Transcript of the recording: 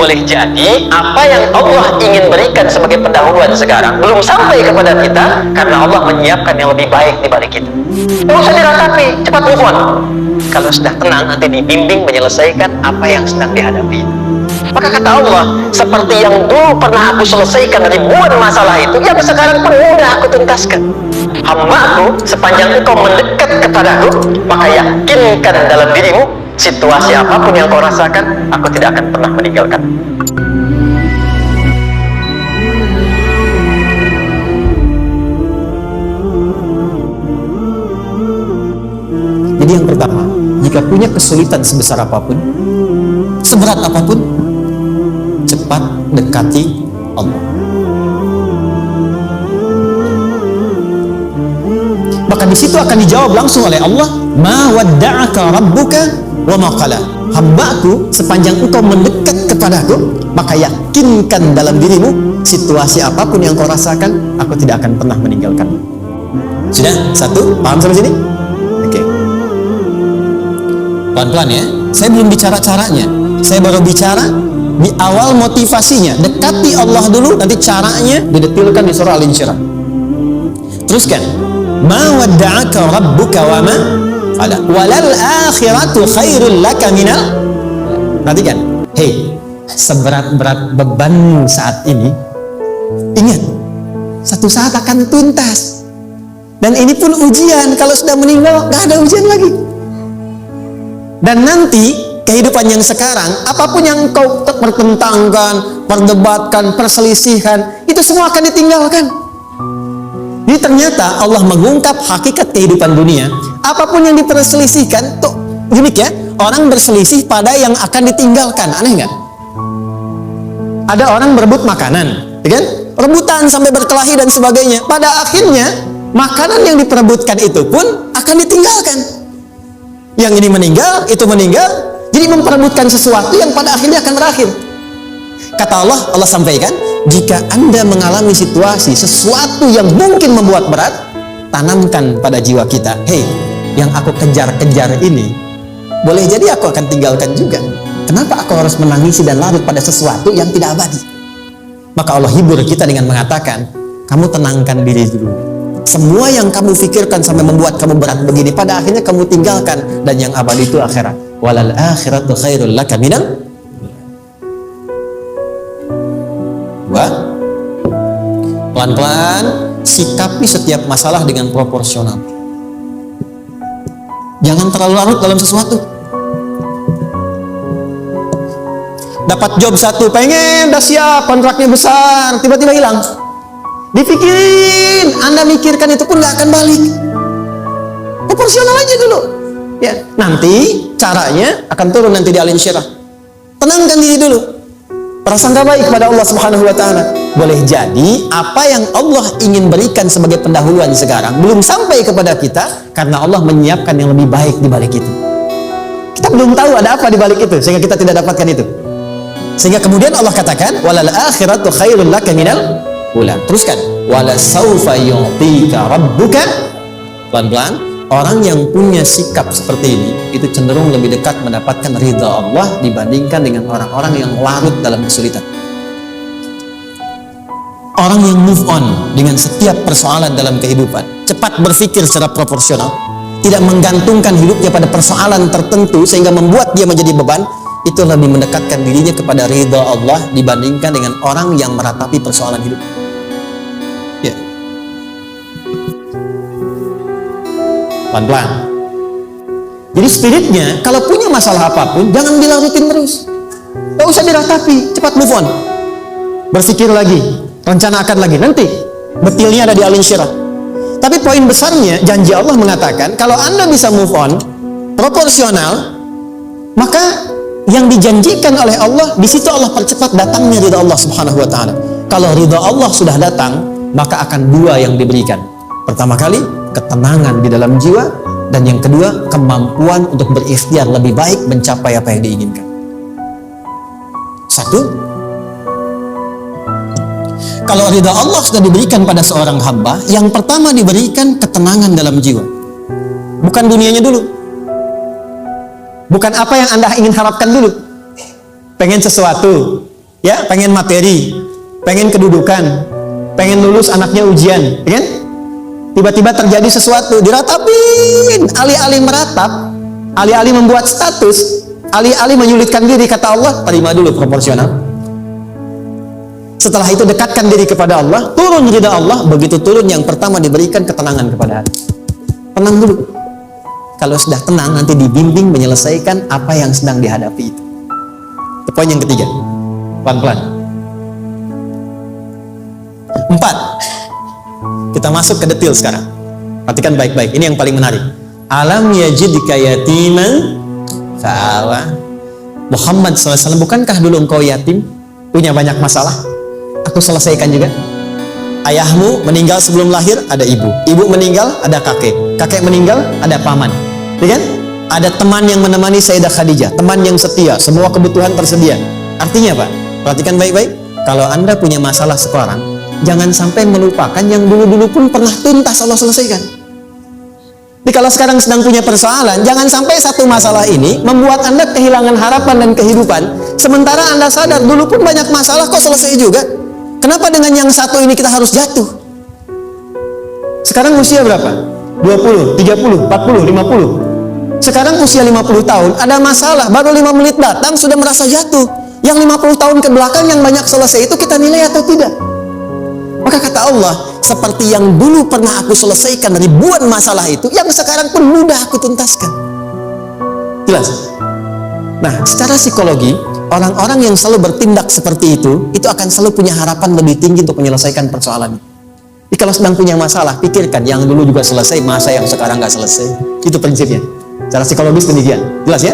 Boleh jadi apa yang Allah ingin berikan sebagai pendahuluan sekarang belum sampai kepada kita, karena Allah menyiapkan yang lebih baik di balik kita. Tidak usah diratapi, cepat move on. Kalau sudah tenang, nanti dibimbing menyelesaikan apa yang sedang dihadapi. Maka kata Allah, seperti yang dulu pernah aku selesaikan ribuan masalah itu, yang sekarang pun mudah aku tuntaskan. Hamba-Ku, sepanjang engkau mendekat kepadaku, maka yakinkan dalam dirimu, situasi apapun yang kau rasakan, aku tidak akan pernah meninggalkan. Jadi yang pertama, jika punya kesulitan sebesar apapun, seberat apapun, cepat dekati Allah. Maka di situ akan dijawab langsung oleh Allah, ma wadda'aka rabbuka wa ma qala. Hamba-Ku, sepanjang engkau mendekat kepadaku, maka yakinkan dalam dirimu, situasi apapun yang kau rasakan, aku tidak akan pernah meninggalkanmu. Sudah? Satu? Paham sampai sini? Oke. Pelan-pelan ya. Saya belum bicara caranya. Saya baru bicara di awal motivasinya. Dekati Allah dulu, nanti caranya didetilkan di surah Al-Insyirah. Teruskan. Ma wadda'aka rabbuka wa ma qala. Walal akhiratu khairul laka minal. Perhatikan. Hei, seberat-berat beban saat ini, ingat, satu saat akan tuntas. Dan ini pun ujian. Kalau sudah meninggal, gak ada ujian lagi. Dan nanti kehidupan yang sekarang, apapun yang kau pertentangkan, perdebatkan, perselisihkan, itu semua akan ditinggalkan. Jadi ternyata Allah mengungkap hakikat kehidupan dunia. Apapun yang diperselisihkan, tuh unik ya. Orang berselisih pada yang akan ditinggalkan. Aneh nggak? Ada orang berebut makanan, ya kan? Rebutan sampai berkelahi dan sebagainya. Pada akhirnya makanan yang diperebutkan itu pun akan ditinggalkan. Yang ini meninggal, itu meninggal. Jadi memperebutkan sesuatu yang pada akhirnya akan berakhir. Kata Allah sampaikan, jika Anda mengalami situasi sesuatu yang mungkin membuat berat, tanamkan pada jiwa kita, hei, yang aku kejar-kejar ini, boleh jadi aku akan tinggalkan juga. Kenapa aku harus menangisi dan larut pada sesuatu yang tidak abadi? Maka Allah hibur kita dengan mengatakan, kamu tenangkan diri dulu. Semua yang kamu pikirkan sampai membuat kamu berat begini, pada akhirnya kamu tinggalkan. Dan yang abadi itu akhirat. Walal akhiratu khairul laka minal. Pelan-pelan sikapi setiap masalah dengan proporsional. Jangan terlalu larut dalam sesuatu. Dapat job satu, pengen, udah siap, kontraknya besar, tiba-tiba hilang. Dipikirin, Anda mikirkan itu pun gak akan balik. Proporsional aja dulu. Ya, nanti caranya akan turun nanti di Al-Insyirah. Tenangkan diri dulu. Prasangka baik kepada Allah Subhanahu wa Ta'ala. Boleh jadi apa yang Allah ingin berikan sebagai pendahuluan sekarang belum sampai kepada kita, karena Allah menyiapkan yang lebih baik di balik itu. Kita belum tahu ada apa di balik itu, sehingga kita tidak dapatkan itu. Sehingga kemudian Allah katakan, walal akhiratu khairul laka minal ula. Teruskan, wala saufa yu'tika rabbuka. Pelan-pelan. Orang yang punya sikap seperti ini, itu cenderung lebih dekat mendapatkan ridha Allah dibandingkan dengan orang-orang yang larut dalam kesulitan. Orang yang move on dengan setiap persoalan dalam kehidupan, cepat berpikir secara proporsional, tidak menggantungkan hidupnya pada persoalan tertentu sehingga membuat dia menjadi beban, itu lebih mendekatkan dirinya kepada ridha Allah dibandingkan dengan orang yang meratapi persoalan hidup. Ya. Pelan-pelan. Jadi spiritnya, kalau punya masalah apapun, jangan dilarutin terus. Gak usah diratapi, cepat move on. Berpikir lagi, rencanakan lagi. Nanti betilnya ada di Al-Insyirah. Tapi poin besarnya, janji Allah mengatakan, kalau Anda bisa move on, proporsional, maka yang dijanjikan oleh Allah, di situ Allah percepat datangnya ridha Allah Subhanahu wa Ta'ala. Kalau ridha Allah sudah datang, maka akan dua yang diberikan. Pertama kali, ketenangan di dalam jiwa, dan yang kedua, kemampuan untuk berikhtiar lebih baik mencapai apa yang diinginkan. Satu, kalau ridha Allah sudah diberikan pada seorang hamba, yang pertama diberikan ketenangan dalam jiwa. Bukan dunianya dulu. Bukan apa yang Anda ingin harapkan dulu. Pengen sesuatu, Ya, pengen materi, pengen kedudukan, pengen lulus anaknya ujian, ya kan? Tiba-tiba terjadi sesuatu, diratapin, alih-alih meratap, alih-alih membuat status, alih-alih menyulitkan diri, kata Allah, terima dulu proporsional. Setelah itu dekatkan diri kepada Allah, turun ridha Allah. Begitu turun, yang pertama diberikan ketenangan kepada hati. Tenang dulu. Kalau sudah tenang, nanti dibimbing menyelesaikan apa yang sedang dihadapi itu. Itu poin yang ketiga. Pelan-pelan. 4. Kita masuk ke detail sekarang. Perhatikan baik-baik. Ini yang paling menarik. Alam yajidka yatiman fa'awa. Muhammad SAW, bukankah dulu engkau yatim? Punya banyak masalah? Aku selesaikan juga. Ayahmu meninggal sebelum lahir, ada ibu. Ibu meninggal, ada kakek. Kakek meninggal, ada paman. Ya kan? Ada teman yang menemani Sayyidah Khadijah, teman yang setia, semua kebutuhan tersedia. Artinya apa? Perhatikan baik-baik. Kalau Anda punya masalah sekarang, jangan sampai melupakan yang dulu-dulu pun pernah tuntas Allah selesaikan. Jadi kalau sekarang sedang punya persoalan, jangan sampai satu masalah ini membuat Anda kehilangan harapan dan kehidupan. Sementara Anda sadar dulu pun banyak masalah kok selesai juga. Kenapa dengan yang satu ini kita harus jatuh? Sekarang usia berapa? 20, 30, 40, 50. Sekarang usia 50 tahun, ada masalah, baru 5 menit datang sudah merasa jatuh. Yang 50 tahun ke belakang yang banyak selesai itu kita nilai atau tidak? Maka kata Allah, seperti yang dulu pernah aku selesaikan ribuan masalah itu, yang sekarang pun mudah aku tuntaskan. Jelas? Nah, secara psikologi, orang-orang yang selalu bertindak seperti itu akan selalu punya harapan lebih tinggi untuk menyelesaikan persoalan. Jadi kalau sedang punya masalah, pikirkan yang dulu juga selesai, masa yang sekarang nggak selesai. Itu prinsipnya. Secara psikologis demikian. Jelas ya?